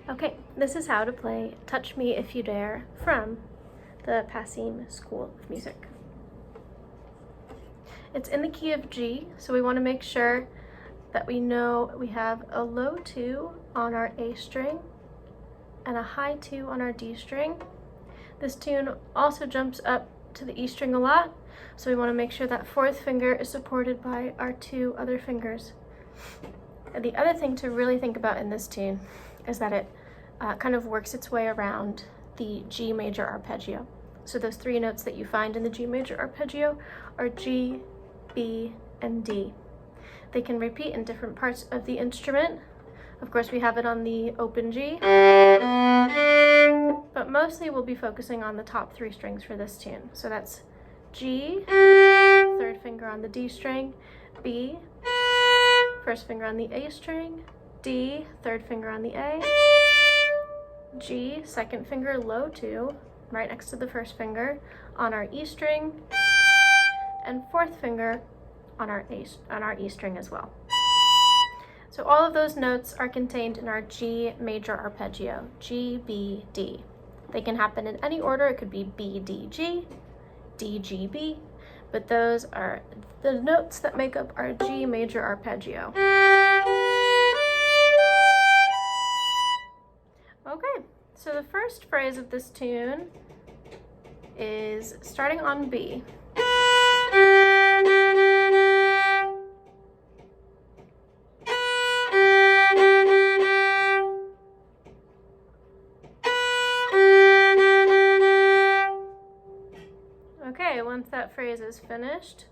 Okay, this is how to play Touch Me If You Dare from the Passim School of Music. It's in the key of G, so we want to make sure that we know we have a low 2 on our A string and a high 2 on our D string. This tune also jumps up to the E string a lot, so we want to make sure that fourth finger is supported by our 2 other fingers. And the other thing to really think about in this tune is that it kind of works its way around the G major arpeggio. So those 3 notes that you find in the G major arpeggio are G, B, and D. They can repeat in different parts of the instrument. Of course, we have it on the open G, but mostly we'll be focusing on the top 3 strings for this tune. So that's G, third finger on the D string, B, first finger on the A string, D, third finger on the A, G, second finger, low 2, right next to the first finger on our E string, and fourth finger on our E string as well. So all of those notes are contained in our G major arpeggio, G, B, D. They can happen in any order. It could be B, D, G, D, G, B, but those are the notes that make up our G major arpeggio. Okay, so the first phrase of this tune is starting on B. Okay, once that phrase is finished,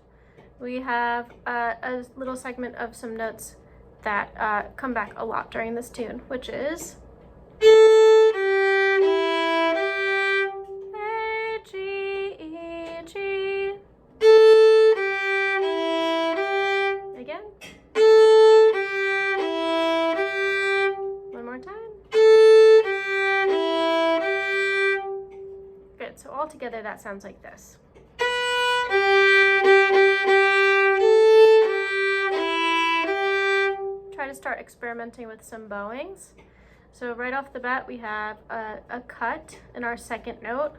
we have a little segment of some notes that come back a lot during this tune, which is A, G, E, G. Again. One more time. Good, so all together that sounds like this. Try to start experimenting with some bowings. So right off the bat, we have a cut in our second note.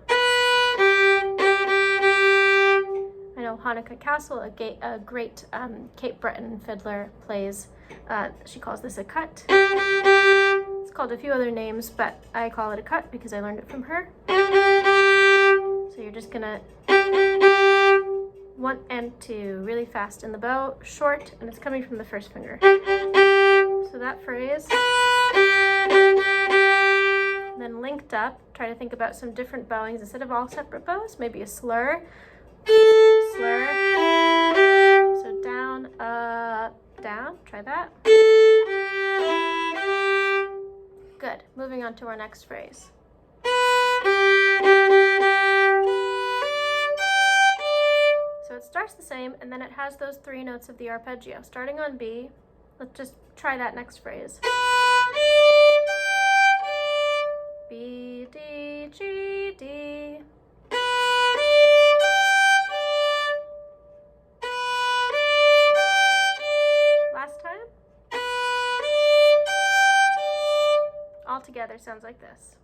I know Hanukkah Castle, a great Cape Breton fiddler, plays, she calls this a cut. It's called a few other names, but I call it a cut because I learned it from her. So you're just gonna 1 and 2 really fast in the bow, short, and it's coming from the first finger. So that phrase. Then linked up, try to think about some different bowings instead of all separate bows, maybe a slur, slur. So down, up, down, try that. Good, moving on to our next phrase. So it starts the same, and then it has those 3 notes of the arpeggio. Starting on B, let's just try that next phrase. B, D, G, D. Last time. All together sounds like this.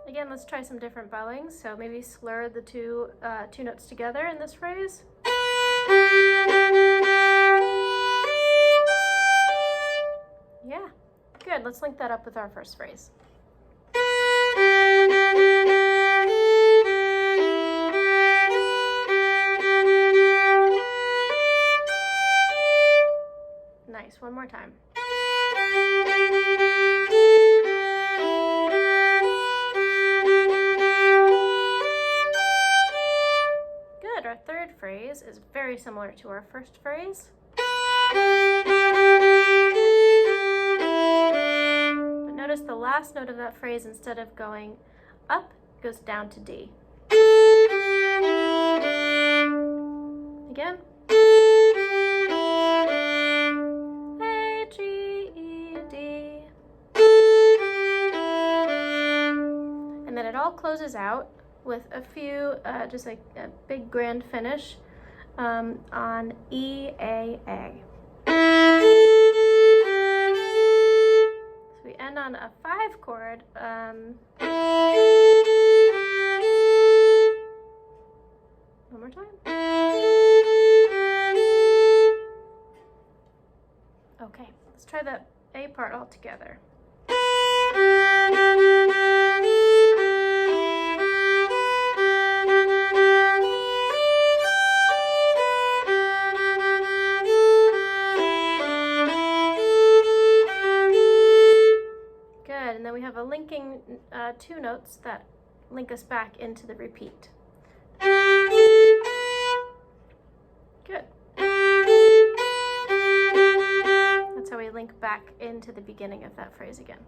Again, let's try some different bowings. So maybe slur the two notes together in this phrase. Yeah, good. Let's link that up with our first phrase. Nice, one more time. Good, our third phrase is very similar to our first phrase. But notice the last note of that phrase, instead of going up, goes down to D. Again. A, G, E, D. And then it all closes out with a few, just like a big grand finish on E, A, A. on a 5 chord, one more time. Okay, let's try the A part all together. Good, and then we have a linking 2 notes that link us back into the repeat. Good. That's how we link back into the beginning of that phrase again.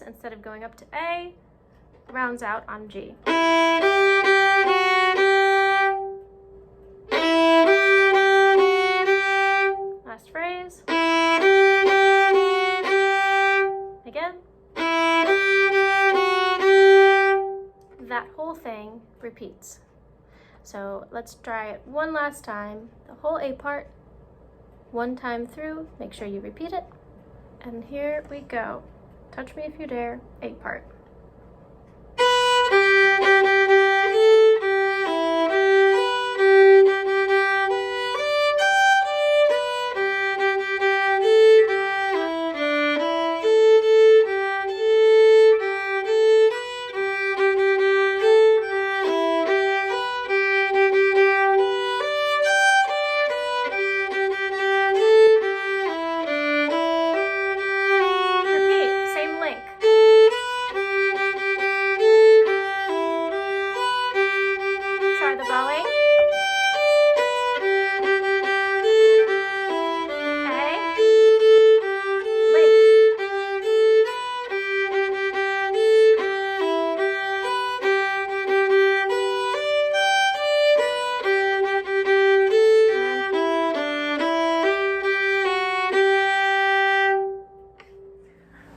Instead of going up to A, rounds out on G. Last phrase. Again. That whole thing repeats. So let's try it one last time. The whole A part, one time through. Make sure you repeat it. And here we go. Touch Me If You Dare, A part.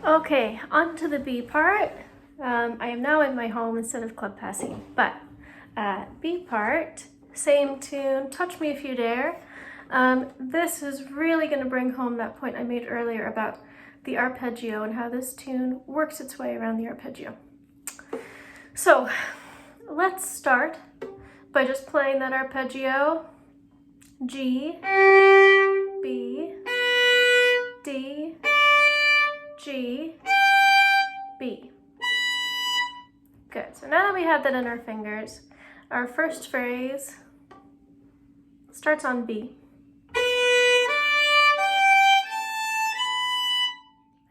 Okay, on to the B part. I am now in my home instead of club passing, but B part, same tune, Touch Me If You Dare. This is really going to bring home that point I made earlier about the arpeggio and how this tune works its way around the arpeggio. So let's start by just playing that arpeggio. G, B, D, G, B. Good, so now that we have that in our fingers, our first phrase starts on B.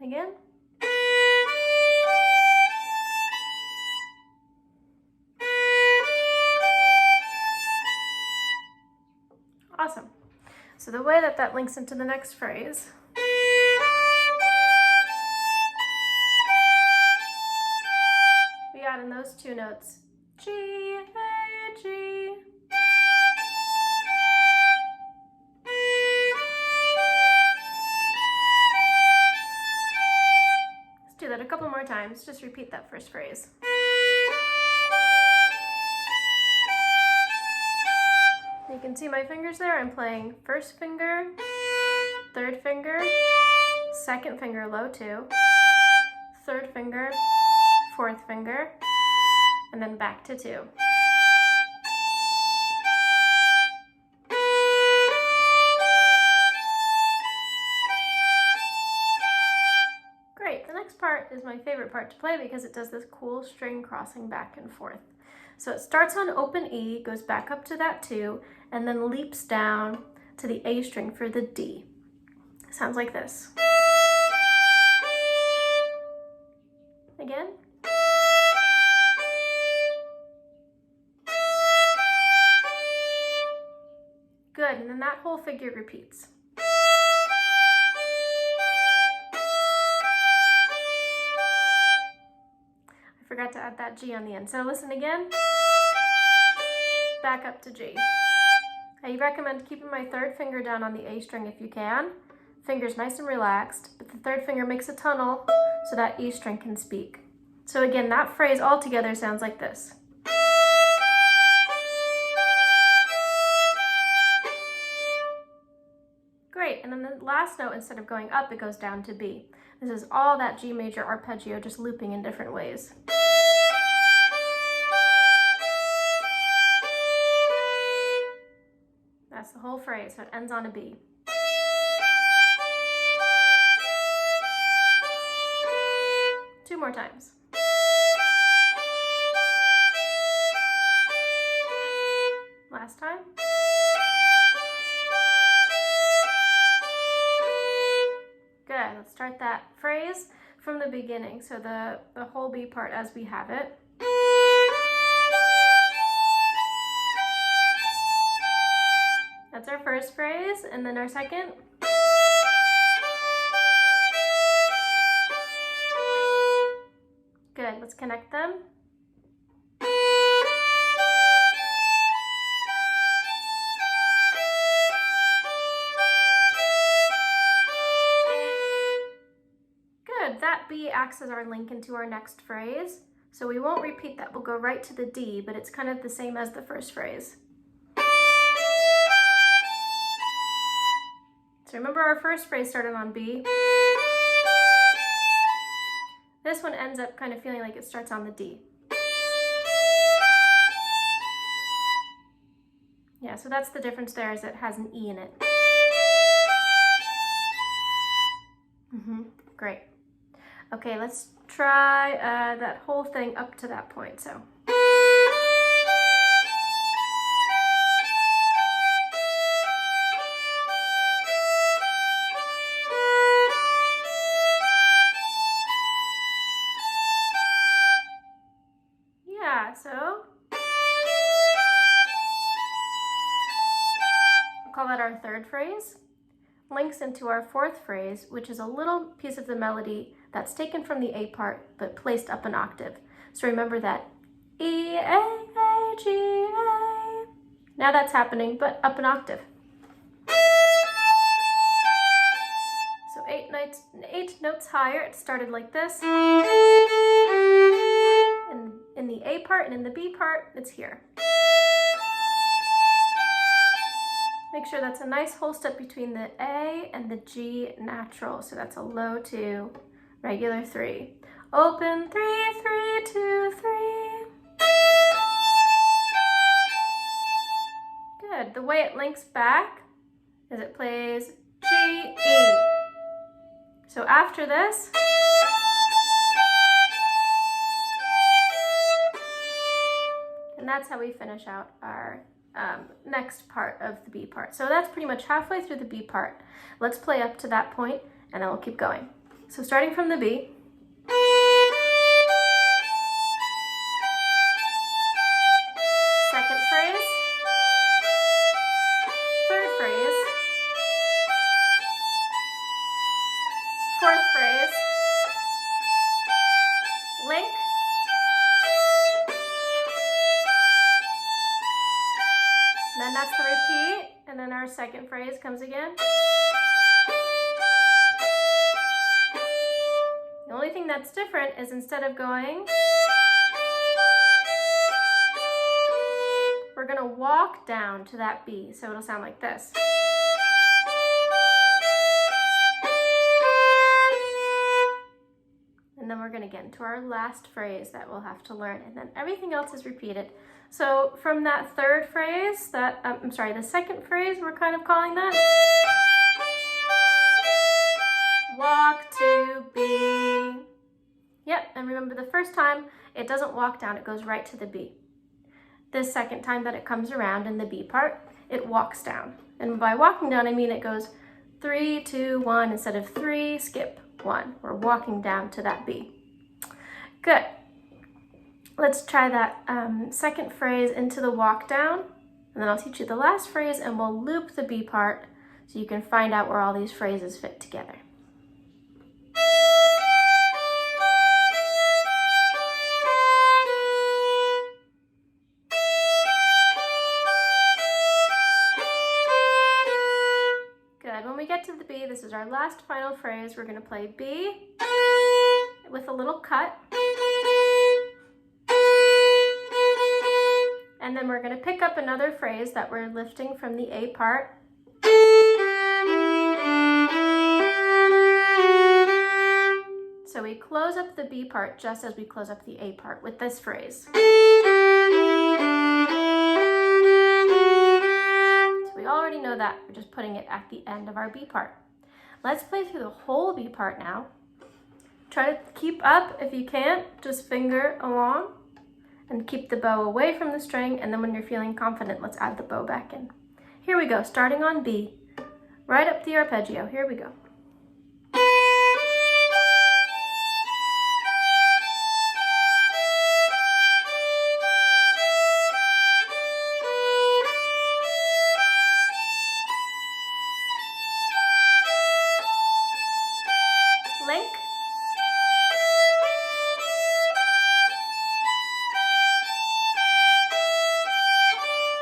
Again. Awesome. So the way that that links into the next phrase, we got in those 2 notes, G, A, G. Let's do that a couple more times. Just repeat that first phrase. You can see my fingers there. I'm playing first finger, third finger, second finger low 2, third finger, fourth finger, and then back to 2. Great, the next part is my favorite part to play because it does this cool string crossing back and forth. So it starts on open E, goes back up to that 2, and then leaps down to the A string for the D. Sounds like this. Again. Good, and then that whole figure repeats. Forgot to add that G on the end. So listen again. Back up to G. I recommend keeping my third finger down on the A string if you can. Fingers nice and relaxed, but the third finger makes a tunnel so that E string can speak. So again, that phrase all together sounds like this. Great, and then the last note, instead of going up, it goes down to B. This is all that G major arpeggio, just looping in different ways. That's the whole phrase, so it ends on a B. Two more times. Last time. Good, let's start that phrase from the beginning. So the whole B part as we have it. That's our first phrase, and then our second. Good, let's connect them. Good, that B acts as our link into our next phrase. So we won't repeat that, we'll go right to the D, but it's kind of the same as the first phrase. So remember our first phrase started on B. This one ends up kind of feeling like it starts on the D. Yeah, so that's the difference there, is it has an E in it. Great. Okay, let's try that whole thing up to that point. So. So we'll call that our third phrase. Links into our fourth phrase, which is a little piece of the melody that's taken from the A part but placed up an octave. So remember that E, A, A, G, A. Now that's happening, but up an octave. So eight notes higher. It started like this. In the A part and in the B part, it's here. Make sure that's a nice whole step between the A and the G natural. So that's a low 2, regular 3. Open 3, 3, 2, 3. Good. The way it links back is it plays G, E. So after this, and that's how we finish out our next part of the B part. So that's pretty much halfway through the B part. Let's play up to that point, and then we'll keep going. So starting from the B. Second phrase. Third phrase. Fourth phrase. Link. Then that's the repeat, and then our second phrase comes again. The only thing that's different is instead of going, we're gonna walk down to that B, so it'll sound like this. And then we're gonna get into our last phrase that we'll have to learn, and then everything else is repeated. So from that third phrase, the second phrase, we're kind of calling that walk to B. Yep, and remember the first time, it doesn't walk down, it goes right to the B. This second time that it comes around in the B part, it walks down. And by walking down, I mean it goes 3, 2, 1, instead of 3, skip 1. We're walking down to that B. Good. Let's try that second phrase into the walk down, and then I'll teach you the last phrase, and we'll loop the B part so you can find out where all these phrases fit together. our last final phrase, we're going to play B with a little cut. And then we're going to pick up another phrase that we're lifting from the A part. So we close up the B part just as we close up the A part with this phrase. So we already know that. We're just putting it at the end of our B part. Let's play through the whole B part now. Try to keep up if you can't. Just finger along and keep the bow away from the string, and then when you're feeling confident, let's add the bow back in. Here we go, starting on B, right up the arpeggio. Here we go. Link.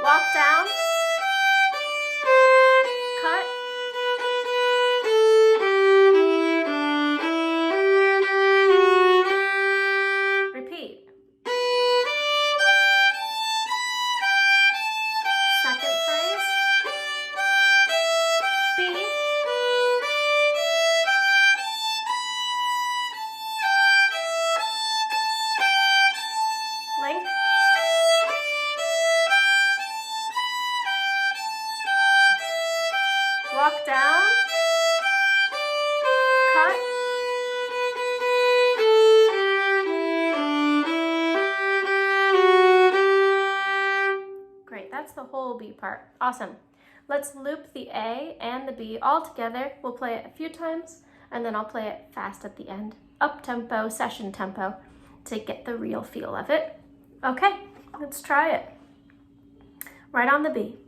Walk down, cut, repeat. Second phrase, B, link, walk down, cut, great, that's the whole B part. Awesome. Let's loop the A and the B all together. We'll play it a few times, and then I'll play it fast at the end. Up tempo, session tempo, to get the real feel of it. Okay, let's try it. Right on the B.